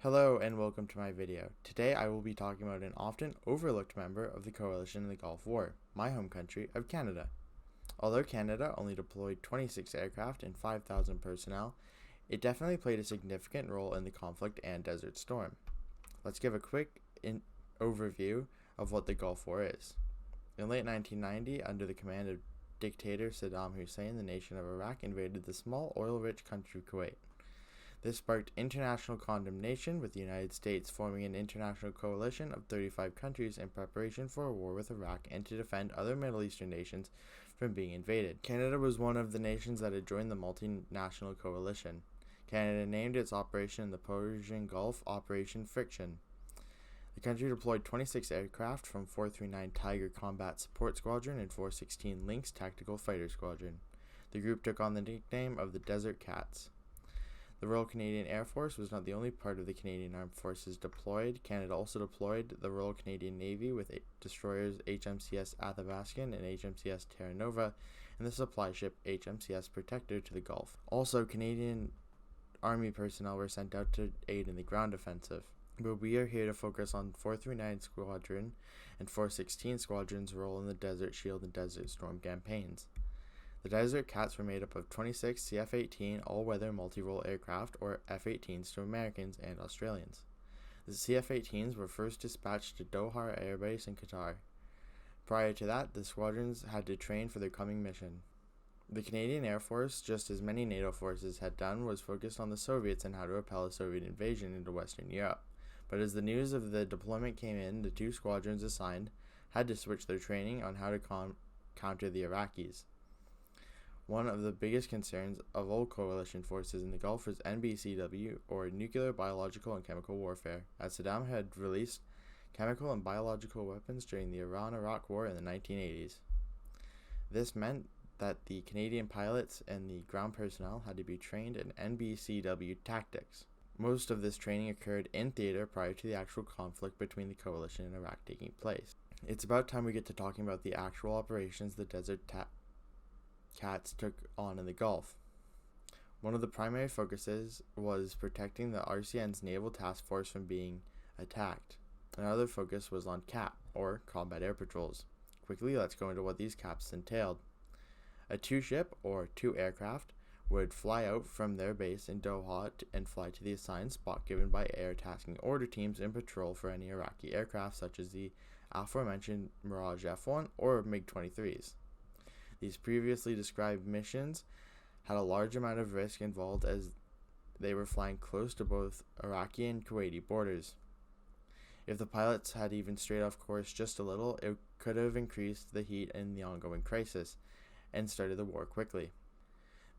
Hello and welcome to my video. Today I will be talking about an often overlooked member of the coalition in the Gulf War, my home country of Canada. Although Canada only deployed 26 aircraft and 5,000 personnel, it definitely played a significant role in the conflict and Desert Storm. Let's give a quick overview of what the Gulf War is. In late 1990, under the command of dictator Saddam Hussein, the nation of Iraq invaded the small oil-rich country of Kuwait. This sparked international condemnation, with the United States forming an international coalition of 35 countries in preparation for a war with Iraq and to defend other Middle Eastern nations from being invaded. Canada was one of the nations that had joined the multinational coalition. Canada named its operation in the Persian Gulf Operation Friction. The country deployed 26 aircraft from 439 Tiger Combat Support Squadron and 416 Lynx Tactical Fighter Squadron. The group took on the nickname of the Desert Cats. The Royal Canadian Air Force was not the only part of the Canadian Armed Forces deployed. Canada also deployed the Royal Canadian Navy with destroyers HMCS Athabascan and HMCS Terra Nova and the supply ship HMCS Protector to the Gulf. Also, Canadian Army personnel were sent out to aid in the ground offensive. But we are here to focus on 439 Squadron and 416 Squadron's role in the Desert Shield and Desert Storm campaigns. The Desert Cats were made up of 26 CF-18 all-weather multi-role aircraft, or F-18s, to Americans and Australians. The CF-18s were first dispatched to Doha Air Base in Qatar. Prior to that, the squadrons had to train for their coming mission. The Canadian Air Force, just as many NATO forces had done, was focused on the Soviets and how to repel a Soviet invasion into Western Europe. But as the news of the deployment came in, the two squadrons assigned had to switch their training on how to counter the Iraqis. One of the biggest concerns of all coalition forces in the Gulf was NBCW, or nuclear, biological, and chemical warfare, as Saddam had released chemical and biological weapons during the Iran-Iraq War in the 1980s. This meant that the Canadian pilots and the ground personnel had to be trained in NBCW tactics. Most of this training occurred in theater prior to the actual conflict between the coalition and Iraq taking place. It's about time we get to talking about the actual operations the Desert Cats took on in the Gulf. One of the primary focuses was protecting the RCN's Naval Task Force from being attacked. Another focus was on CAP, or Combat Air Patrols. Quickly, let's go into what these CAPs entailed. A two-ship, or two aircraft, would fly out from their base in Doha and fly to the assigned spot given by air tasking order teams in patrol for any Iraqi aircraft such as the aforementioned Mirage F-1 or MiG-23s. These previously described missions had a large amount of risk involved as they were flying close to both Iraqi and Kuwaiti borders. If the pilots had even strayed off course just a little, it could have increased the heat in the ongoing crisis and started the war quickly.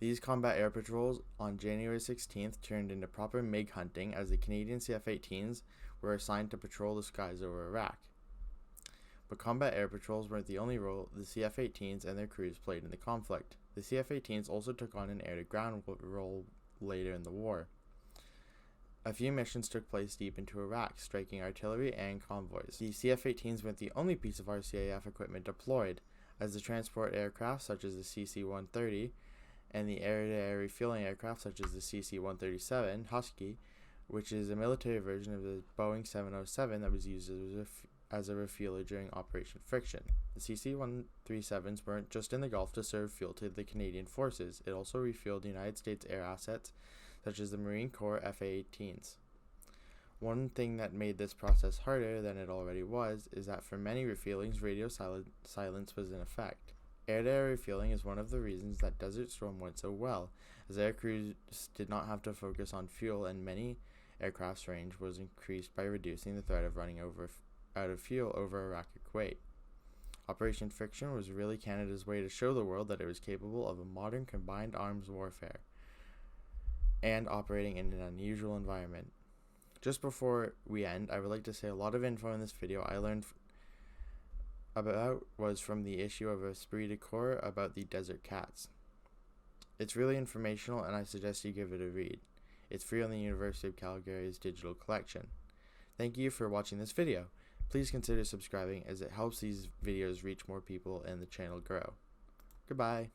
These combat air patrols on January 16th turned into proper MiG hunting as the Canadian CF-18s were assigned to patrol the skies over Iraq. But combat air patrols weren't the only role the CF-18s and their crews played in the conflict. The CF-18s also took on an air-to-ground role later in the war. A few missions took place deep into Iraq, striking artillery and convoys. The CF-18s weren't the only piece of RCAF equipment deployed, as the transport aircraft such as the CC-130 and the air-to-air refueling aircraft such as the CC-137 Husky, which is a military version of the Boeing 707 that was used as a refueler during Operation Friction. The CC-137s weren't just in the Gulf to serve fuel to the Canadian forces, it also refueled United States air assets such as the Marine Corps FA-18s. One thing that made this process harder than it already was is that for many refuelings, radio silence was in effect. Air-to-air refueling is one of the reasons that Desert Storm went so well, as air crews did not have to focus on fuel and many aircraft's range was increased by reducing the threat of running out of fuel over Iraq or Kuwait. Operation Friction was really Canada's way to show the world that it was capable of a modern combined arms warfare and operating in an unusual environment. Just before we end, I would like to say a lot of info in this video I learned about was from the issue of Esprit de Corps about the Desert Cats. It's really informational and I suggest you give it a read. It's free on the University of Calgary's digital collection. Thank you for watching this video. Please consider subscribing as it helps these videos reach more people and the channel grow. Goodbye.